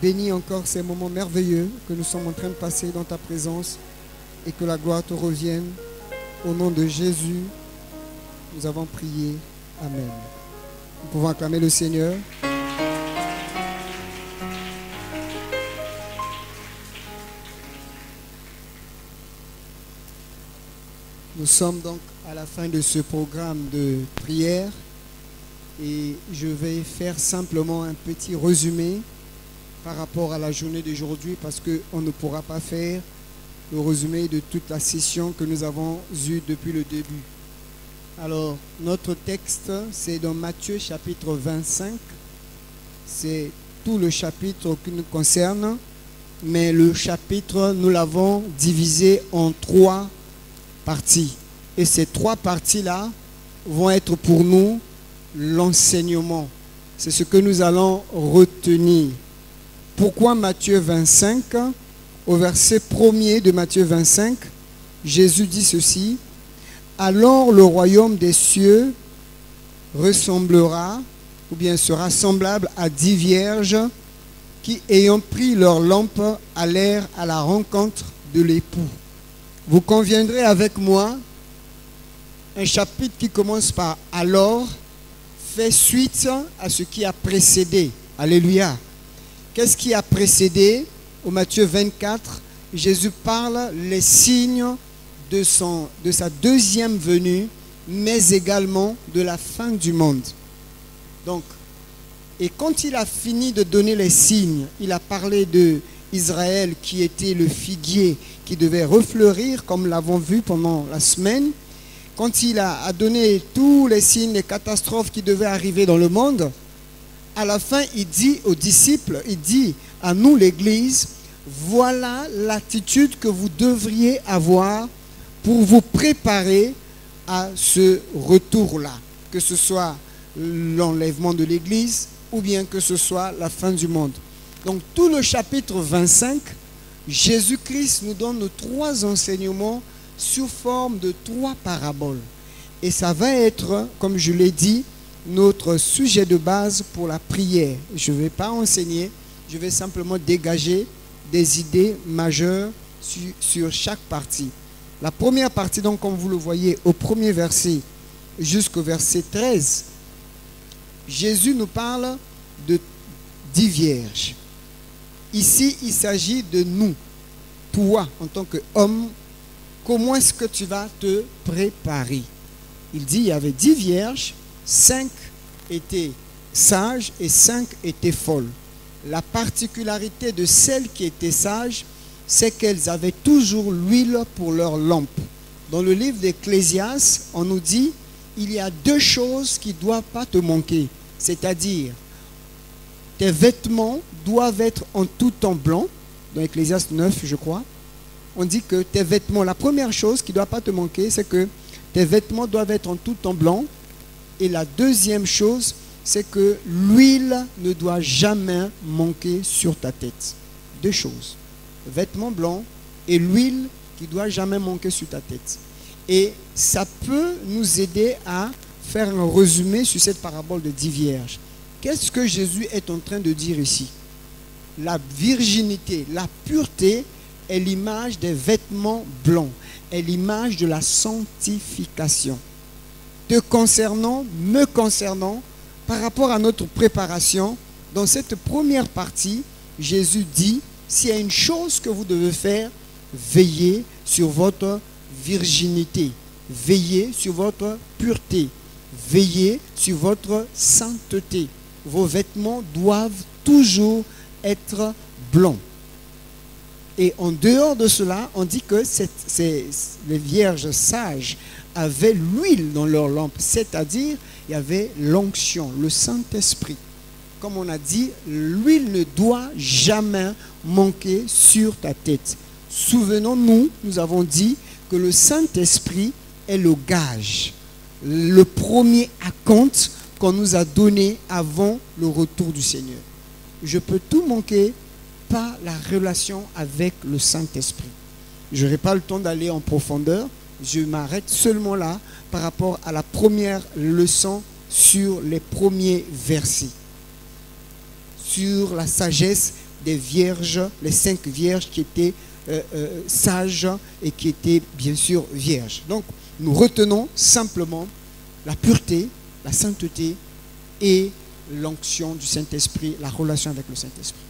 bénis encore ces moments merveilleux que nous sommes en train de passer dans ta présence et que la gloire te revienne. Au nom de Jésus, nous avons prié. Amen. Nous pouvons acclamer le Seigneur. Nous sommes donc à la fin de ce programme de prière et je vais faire simplement un petit résumé par rapport à la journée d'aujourd'hui parce qu'on ne pourra pas faire le résumé de toute la session que nous avons eue depuis le début. Alors, notre texte, c'est dans Matthieu chapitre 25. C'est tout le chapitre qui nous concerne, mais le chapitre, nous l'avons divisé en 3 parties. Et ces 3 parties-là vont être pour nous l'enseignement. C'est ce que nous allons retenir. Pourquoi Matthieu 25? Au verset 1er de Matthieu 25, Jésus dit ceci: alors le royaume des cieux ressemblera, ou bien sera semblable à 10 vierges qui, ayant pris leur lampe, allèrent à la rencontre de l'époux. Vous conviendrez avec moi, un chapitre qui commence par « alors » fait suite à ce qui a précédé. Alléluia. Qu'est-ce qui a précédé? Au Matthieu 24, Jésus parle les signes de sa deuxième venue, mais également de la fin du monde. Donc, et quand il a fini de donner les signes, il a parlé d'Israël qui était le figuier qui devait refleurir, comme l'avons vu pendant la semaine. Quand il a donné tous les signes, les catastrophes qui devaient arriver dans le monde, à la fin, il dit aux disciples, il dit à nous, l'Église, voilà l'attitude que vous devriez avoir pour vous préparer à ce retour-là, que ce soit l'enlèvement de l'Église ou bien que ce soit la fin du monde. Donc tout le chapitre 25, Jésus-Christ nous donne 3 enseignements sous forme de 3 paraboles. Et ça va être, comme je l'ai dit, notre sujet de base pour la prière. Je ne vais pas enseigner, je vais simplement dégager des idées majeures sur chaque partie. La première partie, donc, comme vous le voyez, au premier verset jusqu'au verset 13, Jésus nous parle de 10 vierges. Ici, il s'agit de nous, toi, en tant qu'homme. Comment est-ce que tu vas te préparer? Il dit, il y avait 10 vierges, 5 étaient sages et 5 étaient folles. La particularité de celles qui étaient sages, c'est qu'elles avaient toujours l'huile pour leur lampe. Dans le livre d'Ecclésiaste, on nous dit, il y a 2 choses qui ne doivent pas te manquer. C'est-à-dire, tes vêtements doivent être en tout temps blanc. Dans Ecclésiaste 9, je crois, on dit que tes vêtements, la première chose qui ne doit pas te manquer, c'est que tes vêtements doivent être en tout temps blanc. Et la deuxième chose, c'est que l'huile ne doit jamais manquer sur ta tête. 2 choses. Vêtements blancs et l'huile qui ne doit jamais manquer sur ta tête. Et ça peut nous aider à faire un résumé sur cette parabole de 10 vierges. Qu'est-ce que Jésus est en train de dire ici? La virginité, la pureté est l'image des vêtements blancs, est l'image de la sanctification. Te concernant, me concernant, par rapport à notre préparation, dans cette première partie, Jésus dit, s'il y a une chose que vous devez faire, veillez sur votre virginité, veillez sur votre pureté, veillez sur votre sainteté. Vos vêtements doivent toujours être blancs. Et en dehors de cela, on dit que les vierges sages avaient l'huile dans leur lampe, c'est-à-dire il y avait l'onction, le Saint-Esprit. Comme on a dit, l'huile ne doit jamais manquer sur ta tête. Souvenons-nous, nous avons dit que le Saint-Esprit est le gage, le premier acompte qu'on nous a donné avant le retour du Seigneur. Je peux tout manquer par la relation avec le Saint-Esprit. Je n'aurai pas le temps d'aller en profondeur. Je m'arrête seulement là par rapport à la première leçon sur les premiers versets. Sur la sagesse des vierges, les 5 vierges qui étaient sages et qui étaient bien sûr vierges. Donc, nous retenons simplement la pureté, la sainteté et l'onction du Saint-Esprit, la relation avec le Saint-Esprit.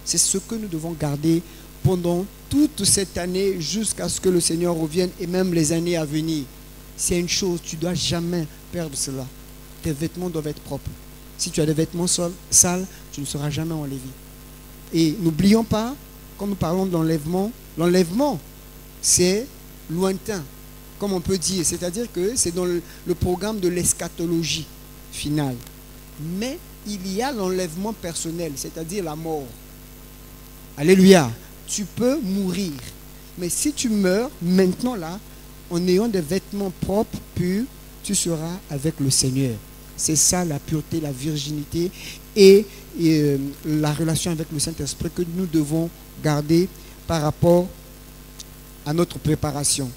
C'est ce que nous devons garder pendant toute cette année jusqu'à ce que le Seigneur revienne et même les années à venir. C'est une chose, tu ne dois jamais perdre cela. Tes vêtements doivent être propres. Si tu as des vêtements sales, tu ne seras jamais enlevé. Et n'oublions pas, quand nous parlons de l'enlèvement, l'enlèvement, c'est lointain, comme on peut dire. C'est-à-dire que c'est dans le programme de l'eschatologie finale. Mais il y a l'enlèvement personnel, c'est-à-dire la mort. Alléluia. Tu peux mourir. Mais si tu meurs maintenant là, en ayant des vêtements propres, purs, tu seras avec le Seigneur. C'est ça la pureté, la virginité et la relation avec le Saint-Esprit que nous devons garder par rapport à notre préparation.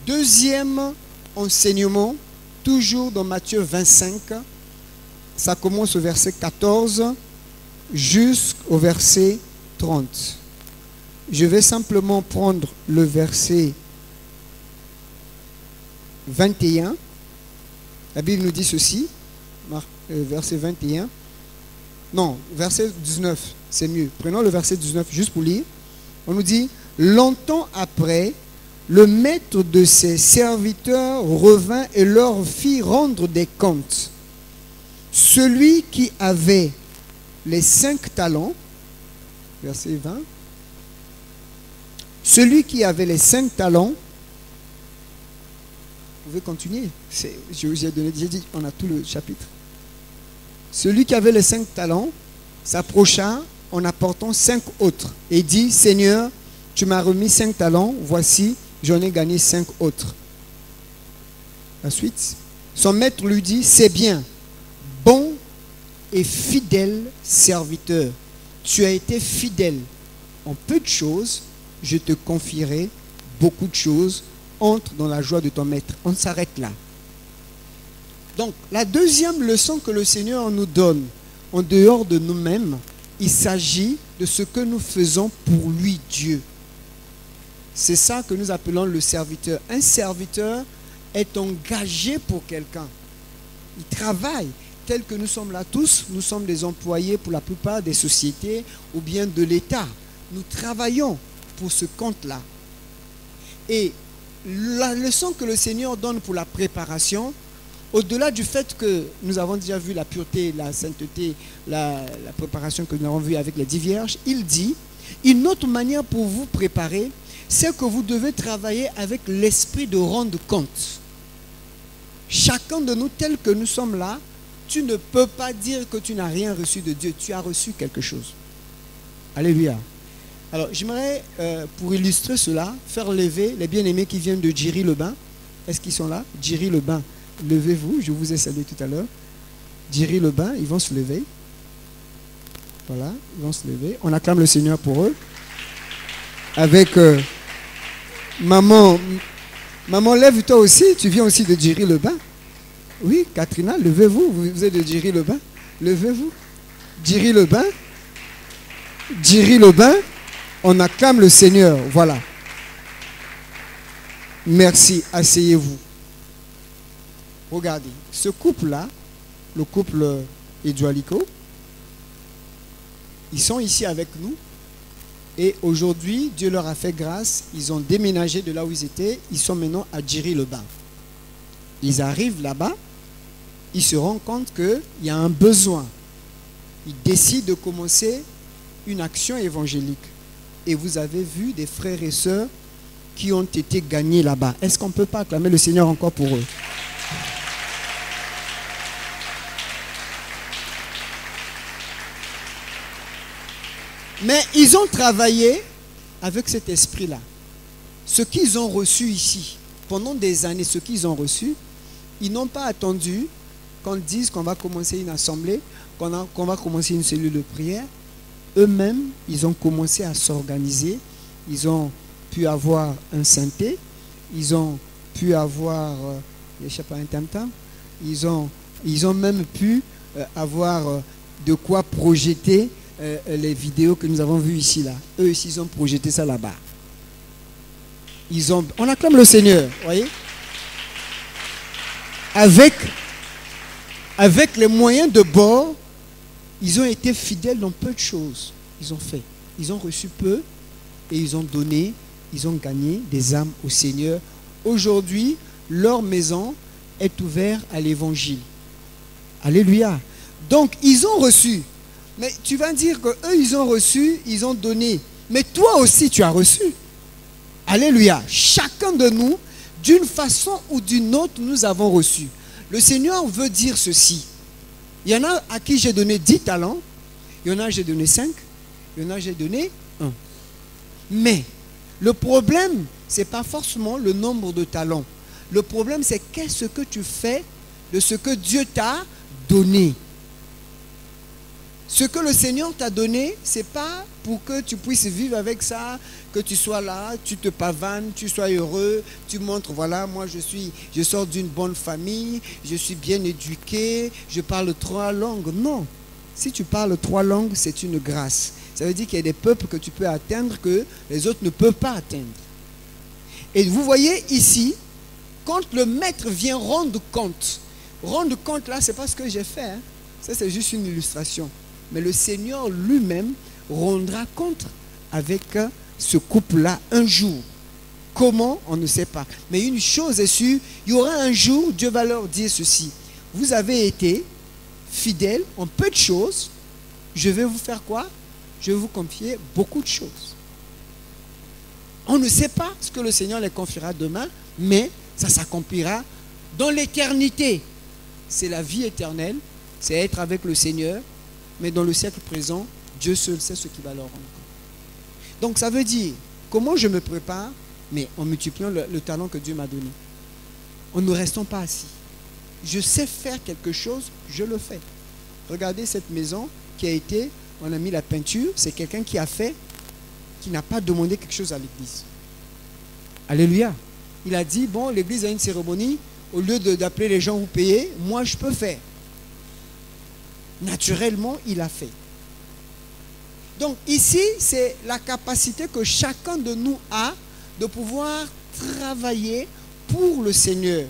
Deuxième enseignement, toujours dans Matthieu 25, ça commence au verset 14 jusqu'au verset 30. Je vais simplement prendre le verset 21. La Bible nous dit ceci, verset 21. Non, verset 19, c'est mieux. Prenons le verset 19 juste pour lire. On nous dit, longtemps après, le maître de ses serviteurs revint et leur fit rendre des comptes. Celui qui avait les 5 talents, verset 20, celui qui avait les 5 talents, vous pouvez continuer, j'ai dit, on a tout le chapitre. Celui qui avait les 5 talents s'approcha en apportant 5 autres et dit, Seigneur, tu m'as remis 5 talents, voici, j'en ai gagné 5 autres. La suite, son maître lui dit, c'est bien, bon et fidèle serviteur. Tu as été fidèle en peu de choses, je te confierai beaucoup de choses. Entre dans la joie de ton maître. On s'arrête là. Donc, la deuxième leçon que le Seigneur nous donne, en dehors de nous-mêmes, il s'agit de ce que nous faisons pour lui, Dieu. C'est ça que nous appelons le serviteur. Un serviteur est engagé pour quelqu'un. Il travaille. Tel que nous sommes là tous, nous sommes des employés pour la plupart des sociétés ou bien de l'État. Nous travaillons pour ce compte-là. Et la leçon que le Seigneur donne pour la préparation, au-delà du fait que nous avons déjà vu la pureté, la sainteté, la préparation que nous avons vue avec les 10 vierges, il dit, une autre manière pour vous préparer, c'est que vous devez travailler avec l'esprit de rendre compte. Chacun de nous, tel que nous sommes là, tu ne peux pas dire que tu n'as rien reçu de Dieu, tu as reçu quelque chose. Alléluia. Alors, j'aimerais, pour illustrer cela, faire lever les bien-aimés qui viennent de Djiry-le-Bain. Est-ce qu'ils sont là? Djiry-le-Bain, levez-vous, je vous ai salué tout à l'heure. Djiry-le-Bain, ils vont se lever. Voilà, ils vont se lever. On acclame le Seigneur pour eux. Avec maman, lève-toi aussi, tu viens aussi de Djiry-le-Bain. Oui, Katrina, levez-vous, vous êtes de Djiry-le-Bain. Levez-vous. Djiry-le-Bain. Djiry-le-Bain. On acclame le Seigneur, voilà. Merci, asseyez-vous. Regardez, ce couple-là, le couple Edualico, ils sont ici avec nous. Et aujourd'hui, Dieu leur a fait grâce. Ils ont déménagé de là où ils étaient. Ils sont maintenant à Djiry-le-Bain. Ils arrivent là-bas. Ils se rendent compte qu'il y a un besoin. Ils décident de commencer une action évangélique. Et vous avez vu des frères et sœurs qui ont été gagnés là-bas. Est-ce qu'on ne peut pas acclamer le Seigneur encore pour eux? Mais ils ont travaillé avec cet esprit-là. Ce qu'ils ont reçu ici, pendant des années, ce qu'ils ont reçu, ils n'ont pas attendu qu'on dise qu'on va commencer une assemblée, qu'on va commencer une cellule de prière. Eux-mêmes, ils ont commencé à s'organiser. Ils ont pu avoir un synthé. Ils ont pu avoir, je sais pas, un tam-tam. Ils ont même pu avoir de quoi projeter les vidéos que nous avons vues ici, là. Eux aussi, ils ont projeté ça là-bas. On acclame le Seigneur, voyez. Avec les moyens de bord, ils ont été fidèles dans peu de choses. Ils ont fait. Ils ont reçu peu et ils ont donné, ils ont gagné des âmes au Seigneur. Aujourd'hui, leur maison est ouverte à l'évangile. Alléluia. Donc, ils ont reçu. Mais tu vas dire qu'eux, ils ont reçu, ils ont donné. Mais toi aussi, tu as reçu. Alléluia. Chacun de nous, d'une façon ou d'une autre, nous avons reçu. Le Seigneur veut dire ceci. Il y en a à qui j'ai donné 10 talents. Il y en a j'ai donné 5. Il y en a j'ai donné 1. Mais le problème, ce n'est pas forcément le nombre de talents. Le problème, c'est qu'est-ce que tu fais de ce que Dieu t'a donné. Ce que le Seigneur t'a donné, ce n'est pas pour que tu puisses vivre avec ça, que tu sois là, tu te pavanes, tu sois heureux, tu montres, voilà, moi je sors d'une bonne famille, je suis bien éduqué, je parle 3 langues. Non, si tu parles 3 langues, c'est une grâce. Ça veut dire qu'il y a des peuples que tu peux atteindre que les autres ne peuvent pas atteindre. Et vous voyez ici, quand le maître vient rendre compte là, c'est pas ce que j'ai fait, hein. Ça c'est juste une illustration. Mais le Seigneur lui-même rendra compte avec ce couple-là un jour. Comment? On ne sait pas. Mais une chose est sûre, il y aura un jour, Dieu va leur dire ceci. Vous avez été fidèles en peu de choses. Je vais vous faire quoi? Je vais vous confier beaucoup de choses. On ne sait pas ce que le Seigneur les confiera demain, mais ça s'accomplira dans l'éternité. C'est la vie éternelle, c'est être avec le Seigneur. Mais dans le siècle présent, Dieu seul sait ce qui va leur rendre. Donc ça veut dire, comment je me prépare? Mais en multipliant le talent que Dieu m'a donné. En ne restant pas assis. Je sais faire quelque chose, je le fais. Regardez cette maison qui a été, on a mis la peinture, c'est quelqu'un qui a fait, qui n'a pas demandé quelque chose à l'église. Alléluia. Il a dit, bon, l'église a une cérémonie, au lieu d'appeler les gens, vous payez, moi je peux faire. Naturellement, il a fait. Donc ici, c'est la capacité que chacun de nous a de pouvoir travailler pour le Seigneur.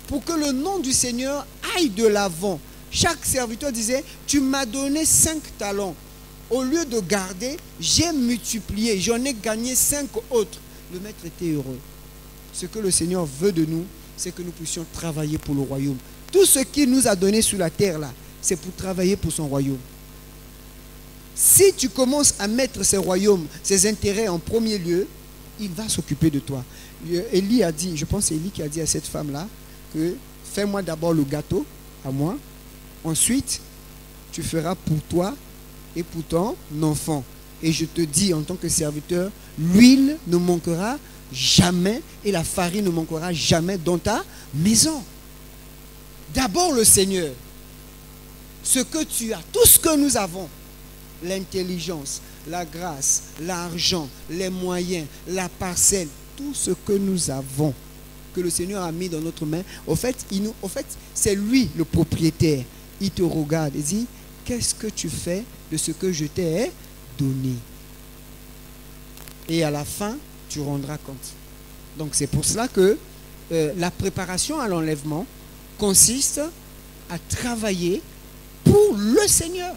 Pour que le nom du Seigneur aille de l'avant. Chaque serviteur disait, tu m'as donné 5 talents. Au lieu de garder, j'ai multiplié. J'en ai gagné 5 autres. Le maître était heureux. Ce que le Seigneur veut de nous, c'est que nous puissions travailler pour le royaume. Tout ce qu'il nous a donné sur la terre là, c'est pour travailler pour son royaume. Si tu commences à mettre ses royaumes, ses intérêts en premier lieu, il va s'occuper de toi. Élie a dit, je pense que c'est Élie qui a dit à cette femme-là, que fais-moi d'abord le gâteau à moi, ensuite tu feras pour toi et pour ton enfant. Et je te dis en tant que serviteur, l'huile ne manquera jamais et la farine ne manquera jamais dans ta maison. D'abord le Seigneur. Ce que tu as, tout ce que nous avons, l'intelligence, la grâce, l'argent, les moyens, la parcelle, tout ce que nous avons, que le Seigneur a mis dans notre main, au fait, c'est lui le propriétaire. Il te regarde et dit, qu'est-ce que tu fais de ce que je t'ai donné? Et à la fin, tu rendras compte. Donc c'est pour cela que la préparation à l'enlèvement consiste à travailler pour le Seigneur.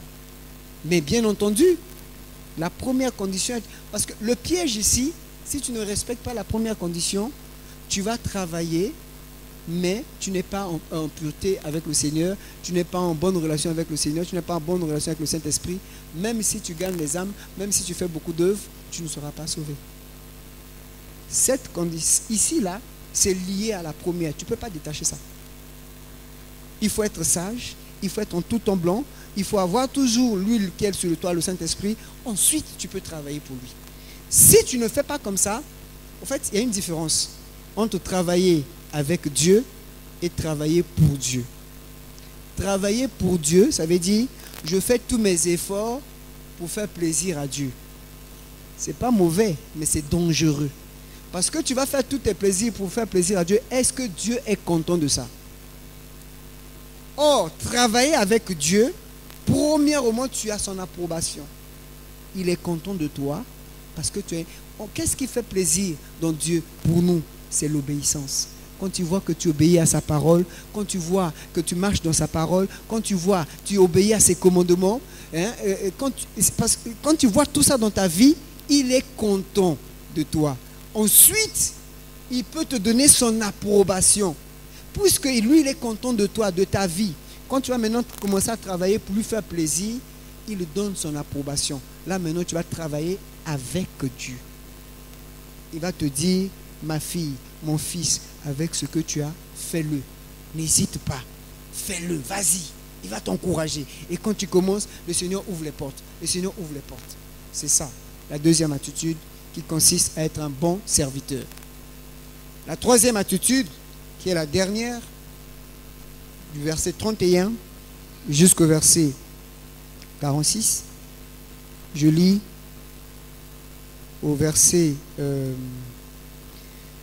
Mais bien entendu, la première condition, parce que le piège ici, si tu ne respectes pas la première condition, tu vas travailler, mais tu n'es pas en pureté avec le Seigneur, tu n'es pas en bonne relation avec le Seigneur, tu n'es pas en bonne relation avec le Saint-Esprit. Même si tu gagnes les âmes, même si tu fais beaucoup d'œuvres, tu ne seras pas sauvé. Cette condition, ici, là, c'est lié à la première. Tu ne peux pas détacher ça. Il faut être sage, il faut être en tout en blanc, il faut avoir toujours l'huile qui est sur le toit, le Saint-Esprit. Ensuite, tu peux travailler pour lui. Si tu ne fais pas comme ça, en fait, il y a une différence entre travailler avec Dieu et travailler pour Dieu. Travailler pour Dieu, ça veut dire, je fais tous mes efforts pour faire plaisir à Dieu. Ce n'est pas mauvais, mais c'est dangereux. Parce que tu vas faire tous tes plaisirs pour faire plaisir à Dieu. Est-ce que Dieu est content de ça? Or, travailler avec Dieu, Premièrement, tu as son approbation. Il est content de toi parce que tu es... Qu'est-ce qui fait plaisir dans Dieu pour nous? C'est l'obéissance. Quand tu vois que tu obéis à sa parole, quand tu vois que tu marches dans sa parole, quand tu vois que tu obéis à ses commandements, hein, quand tu vois tout ça dans ta vie, il est content de toi. Ensuite, il peut te donner son approbation. Puisque lui, il est content de toi, de ta vie. Quand tu vas maintenant commencer à travailler pour lui faire plaisir, il donne son approbation. Là, maintenant, tu vas travailler avec Dieu. Il va te dire, ma fille, mon fils, avec ce que tu as, fais-le. N'hésite pas. Fais-le, vas-y. Il va t'encourager. Et quand tu commences, le Seigneur ouvre les portes. Le Seigneur ouvre les portes. C'est ça, la deuxième attitude qui consiste à être un bon serviteur. La troisième attitude, qui est la dernière, du verset 31 jusqu'au verset 46, je lis au verset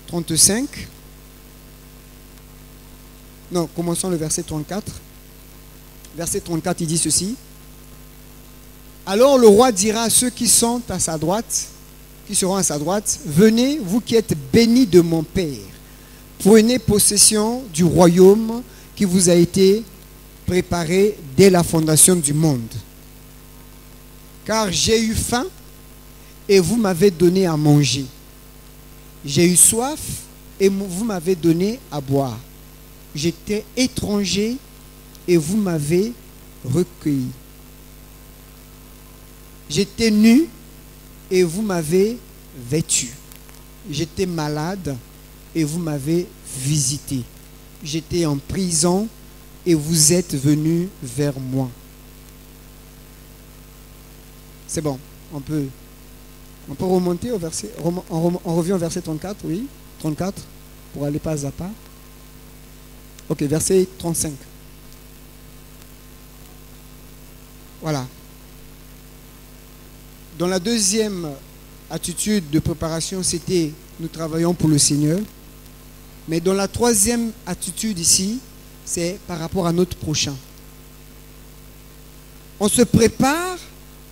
35. Non, commençons le verset 34. Verset 34, il dit ceci. Alors le roi dira à ceux qui sont à sa droite, qui seront à sa droite, venez, vous qui êtes bénis de mon Père, prenez possession du royaume qui vous a été préparé dès la fondation du monde. Car j'ai eu faim et vous m'avez donné à manger. J'ai eu soif et vous m'avez donné à boire. J'étais étranger et vous m'avez recueilli. J'étais nu et vous m'avez vêtu. J'étais malade et vous m'avez visité. J'étais en prison et vous êtes venus vers moi. C'est bon, on peut remonter au verset, on revient au verset 34, oui, 34, pour aller pas à pas. Ok, verset 35. Voilà. Dans la deuxième attitude de préparation, c'était nous travaillons pour le Seigneur. Mais dans la troisième attitude ici, c'est par rapport à notre prochain. On se prépare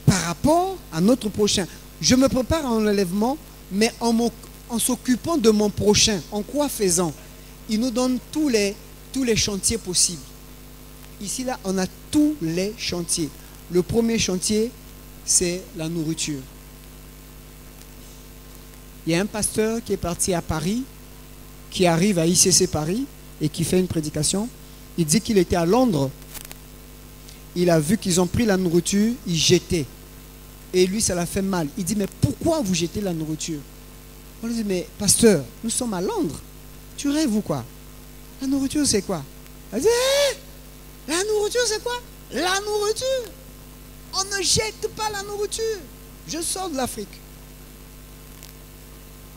par rapport à notre prochain. Je me prépare à un enlèvement, mais en s'occupant de mon prochain. En quoi faisant? Il nous donne tous les chantiers possibles. Ici, là, on a tous les chantiers. Le premier chantier, c'est la nourriture. Il y a un pasteur qui est parti à Paris, qui arrive à ICC Paris et qui fait une prédication. Il dit qu'il était à Londres. Il a vu qu'ils ont pris la nourriture, ils jetaient. Et lui, ça l'a fait mal. Il dit, mais pourquoi vous jetez la nourriture? On lui dit, mais pasteur, nous sommes à Londres. Tu rêves ou quoi? La nourriture, c'est quoi? Il dit, la nourriture, c'est quoi? La nourriture. On ne jette pas la nourriture. Je sors de l'Afrique.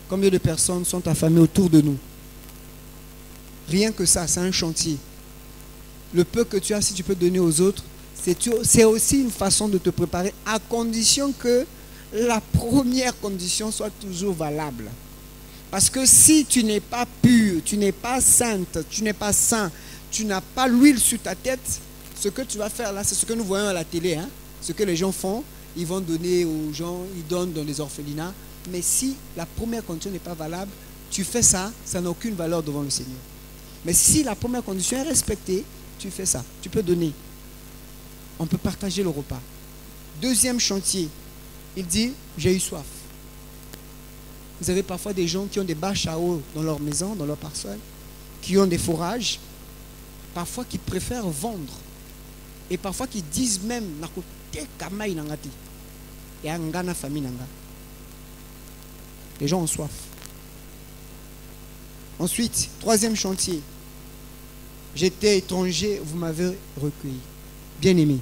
Combien de personnes sont affamées autour de nous? Rien que ça, c'est un chantier. Le peu que tu as, si tu peux donner aux autres, c'est aussi une façon de te préparer, à condition que la première condition soit toujours valable. Parce que si tu n'es pas pur, tu n'es pas sainte, tu n'es pas saint, tu n'as pas l'huile sur ta tête, ce que tu vas faire là, c'est ce que nous voyons à la télé, hein? Ce que les gens font, ils vont donner aux gens, ils donnent dans les orphelinats. Mais si la première condition n'est pas valable, tu fais ça, ça n'a aucune valeur devant le Seigneur. Mais si la première condition est respectée, tu fais ça, tu peux donner. On peut partager le repas. Deuxième chantier, il dit, j'ai eu soif. Vous avez parfois des gens qui ont des bâches à eau dans leur maison, dans leur parcelle, qui ont des fourrages, parfois qui préfèrent vendre. Et parfois qui disent même, les gens ont soif. Ensuite, troisième chantier, j'étais étranger, vous m'avez recueilli. Bien-aimés,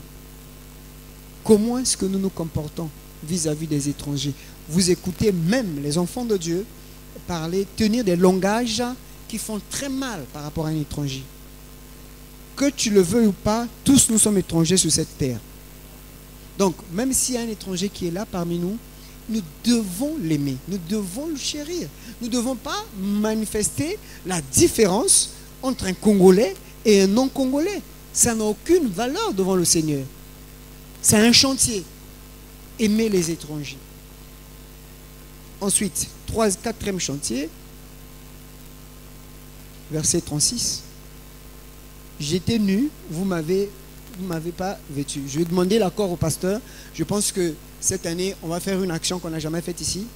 comment est-ce que nous nous comportons vis-à-vis des étrangers? Vous écoutez même les enfants de Dieu parler, tenir des langages qui font très mal par rapport à un étranger. Que tu le veuilles ou pas, tous nous sommes étrangers sur cette terre. Donc, même s'il y a un étranger qui est là parmi nous, nous devons l'aimer, nous devons le chérir. Nous ne devons pas manifester la différence entre un Congolais et un non-Congolais. Ça n'a aucune valeur devant le Seigneur. C'est un chantier. Aimer les étrangers. Ensuite, quatrième chantier, verset 36. J'étais nu, vous m'avez pas vêtu. Je vais demander l'accord au pasteur. Je pense que cette année, on va faire une action qu'on n'a jamais faite ici.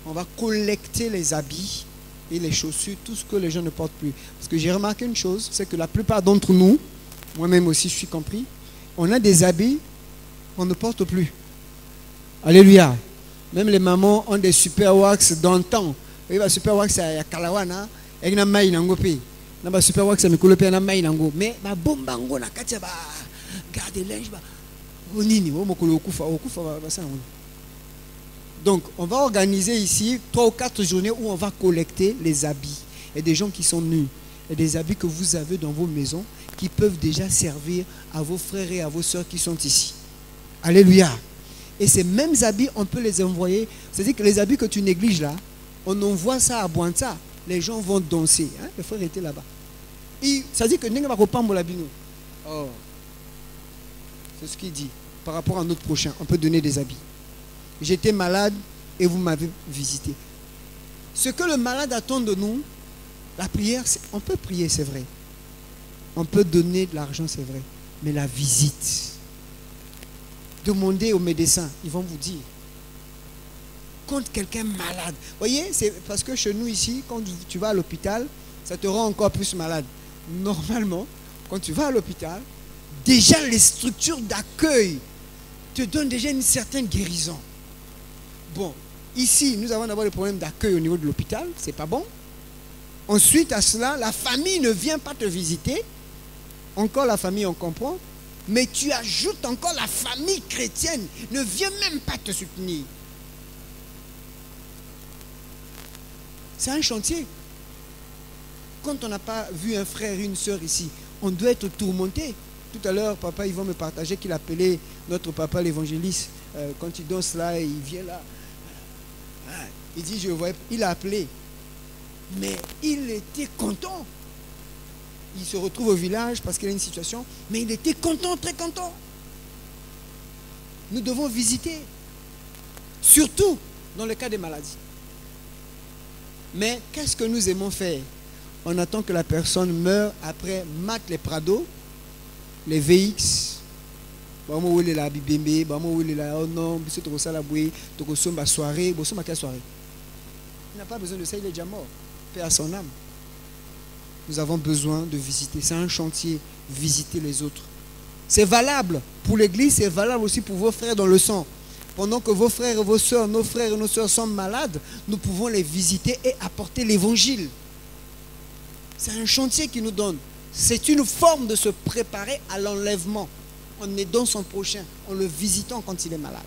On va collecter les habits et les chaussures, tout ce que les gens ne portent plus. Parce que j'ai remarqué une chose, c'est que la plupart d'entre nous, moi-même aussi je suis compris, on a des habits qu'on ne porte plus. Alléluia. Même les mamans ont des super wax d'antan. Et le super wax, c'est à Kalawana. Et il y a un nangopi. Le super wax, c'est un colope, un maï nango. Mais ma bombe bango na katia ba garde linge ba. Onini, o mokolo okufa ba ça. Donc, on va organiser ici 3 ou 4 journées où on va collecter les habits. Et des gens qui sont nus. Et des habits que vous avez dans vos maisons qui peuvent déjà servir à vos frères et à vos soeurs qui sont ici. Alléluia. Et ces mêmes habits, on peut les envoyer. C'est-à-dire que les habits que tu négliges là, on envoie ça à Boanta. Les gens vont danser. Hein? Les frères étaient là-bas. Ça dit que oh. C'est ce qu'il dit. Par rapport à notre prochain, on peut donner des habits. J'étais malade et vous m'avez visité. Ce que le malade attend de nous, la prière, on peut prier, c'est vrai. On peut donner de l'argent, c'est vrai. Mais la visite, demandez aux médecins, ils vont vous dire. Quand quelqu'un est malade, vous voyez, c'est parce que chez nous ici, quand tu vas à l'hôpital, ça te rend encore plus malade. Normalement, quand tu vas à l'hôpital, déjà les structures d'accueil te donnent déjà une certaine guérison. Bon, ici, nous avons d'abord le problème d'accueil au niveau de l'hôpital, c'est pas bon. Ensuite, à cela, la famille ne vient pas te visiter. Encore la famille, on comprend. Mais tu ajoutes encore la famille chrétienne, ne vient même pas te soutenir. C'est un chantier. Quand on n'a pas vu un frère, une soeur ici, on doit être tourmenté. Tout à l'heure, papa, ils vont me partager qu'il appelait notre papa l'évangéliste. Quand il danse là, il vient là. Il dit, je vois, il a appelé. Mais il était content. Il se retrouve au village parce qu'il a une situation. Mais il était content, très content. Nous devons visiter. Surtout dans le cas des maladies. Mais qu'est-ce que nous aimons faire? On attend que la personne meure après Mac les Prado, les VX. Il n'a pas besoin de ça, il est déjà mort. Paix à son âme. Nous avons besoin de visiter. C'est un chantier, visiter les autres. C'est valable pour l'église, c'est valable aussi pour vos frères dans le sang. Pendant que vos frères et vos soeurs, nos frères et nos soeurs sont malades, nous pouvons les visiter et apporter l'évangile. C'est un chantier qui nous donne. C'est une forme de se préparer à l'enlèvement. En aidant son prochain, en le visitant quand il est malade.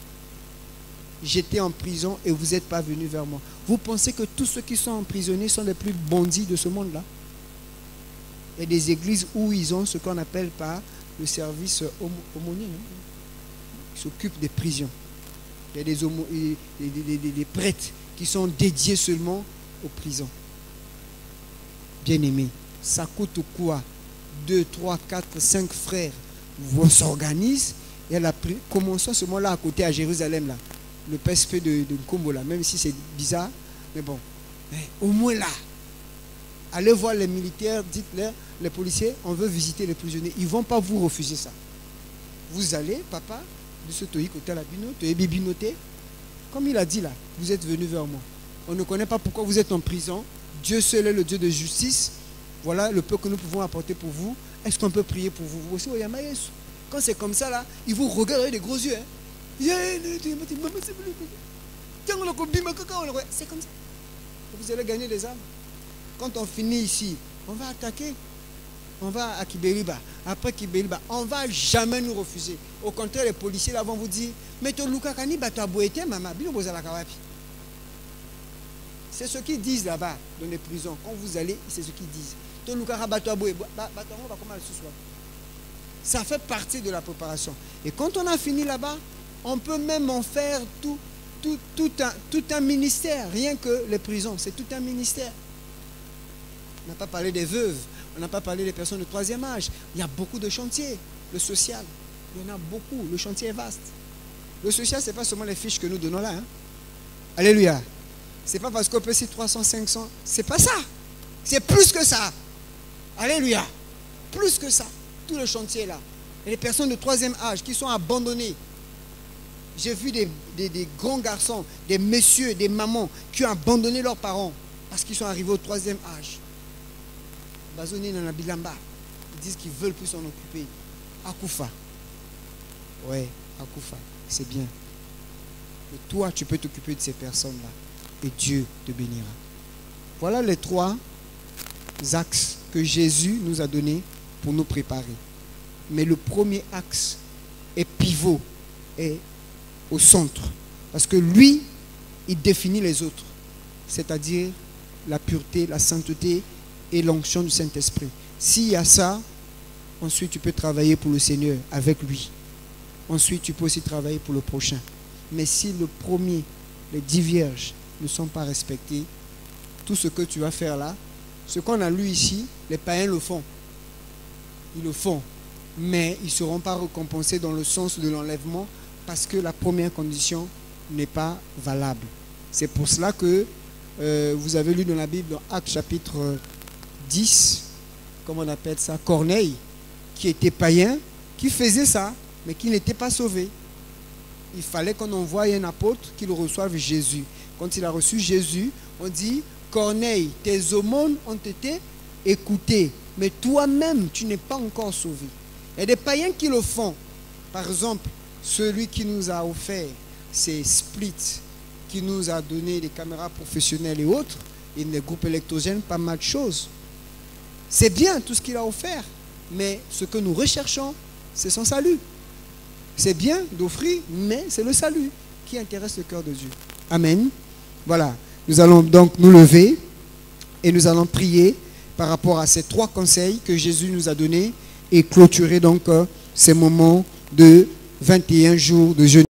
J'étais en prison et vous n'êtes pas venus vers moi. Vous pensez que tous ceux qui sont emprisonnés sont les plus bandits de ce monde-là? Il y a des églises où ils ont ce qu'on appelle par le service aumônier, qui s'occupe des prisons. Il y a des prêtres qui sont dédiés seulement aux prisons. Bien-aimés, ça coûte quoi? 2, 3, 4, 5 frères vont s'organiser. Et commençons ce moment-là à côté à Jérusalem, là, le PSP de Nkombo, là, même si c'est bizarre, mais bon, au moins là, allez voir les militaires, dites-leur, les policiers, on veut visiter les prisonniers. Ils ne vont pas vous refuser ça. Vous allez, papa, de ce toï côté la binoté, comme il a dit là, vous êtes venu vers moi. On ne connaît pas pourquoi vous êtes en prison. Dieu seul est le Dieu de justice. Voilà le peu que nous pouvons apporter pour vous. Est-ce qu'on peut prier pour vous? Vous aussi, quand c'est comme ça là, ils vous regardent avec des gros yeux. C'est comme ça. Vous allez gagner des âmes. Quand on finit ici, on va attaquer. On va à Kiberiba. Après Kiberiba, on ne va jamais nous refuser. Au contraire, les policiers là vont vous dire, mais ton Luka Kani bataboete mama bino bozala kawapi. C'est ce qu'ils disent là-bas dans les prisons. Quand vous allez, c'est ce qu'ils disent. Ton Luka bataboe batango va comment ce soir. Ça fait partie de la préparation. Et quand on a fini là-bas, on peut même en faire tout un ministère. Rien que les prisons, c'est tout un ministère. On n'a pas parlé des veuves. On n'a pas parlé des personnes de troisième âge. Il y a beaucoup de chantiers. Le social. Il y en a beaucoup. Le chantier est vaste. Le social, ce n'est pas seulement les fiches que nous donnons là. Hein. Alléluia. Ce n'est pas parce qu'on peut citer 300, 500. Ce n'est pas ça. C'est plus que ça. Alléluia. Plus que ça. Tout le chantier est là. Et les personnes de troisième âge qui sont abandonnées. J'ai vu des grands garçons, des messieurs, des mamans qui ont abandonné leurs parents parce qu'ils sont arrivés au troisième âge. Bazoni dans la Bilamba. Ils disent qu'ils ne veulent plus s'en occuper. Akoufa. Ouais, Akoufa. C'est bien. Et toi, tu peux t'occuper de ces personnes-là. Et Dieu te bénira. Voilà les 3 axes que Jésus nous a donnés pour nous préparer. Mais le premier axe est pivot, est au centre. Parce que lui, il définit les autres. C'est-à-dire la pureté, la sainteté et l'onction du Saint-Esprit. S'il y a ça, ensuite tu peux travailler pour le Seigneur avec lui. Ensuite tu peux aussi travailler pour le prochain. Mais si le premier, les 10 vierges ne sont pas respectées, tout ce que tu vas faire là, ce qu'on a lu ici, les païens le font. Ils le font. Mais ils ne seront pas récompensés dans le sens de l'enlèvement parce que la première condition n'est pas valable. C'est pour cela que vous avez lu dans la Bible, dans Actes chapitre 10, comment on appelle ça, Corneille, qui était païen, qui faisait ça, mais qui n'était pas sauvé. Il fallait qu'on envoie un apôtre qui le reçoive Jésus. Quand il a reçu Jésus, on dit, Corneille, tes aumônes ont été écoutées, mais toi-même, tu n'es pas encore sauvé. Il y a des païens qui le font. Par exemple, celui qui nous a offert ces splits, qui nous a donné des caméras professionnelles et autres, et des groupes électrogènes, pas mal de choses. C'est bien tout ce qu'il a offert, mais ce que nous recherchons, c'est son salut. C'est bien d'offrir, mais c'est le salut qui intéresse le cœur de Dieu. Amen. Voilà. Nous allons donc nous lever et nous allons prier par rapport à ces 3 conseils que Jésus nous a donnés et clôturer donc ces moments de 21 jours de jeûne.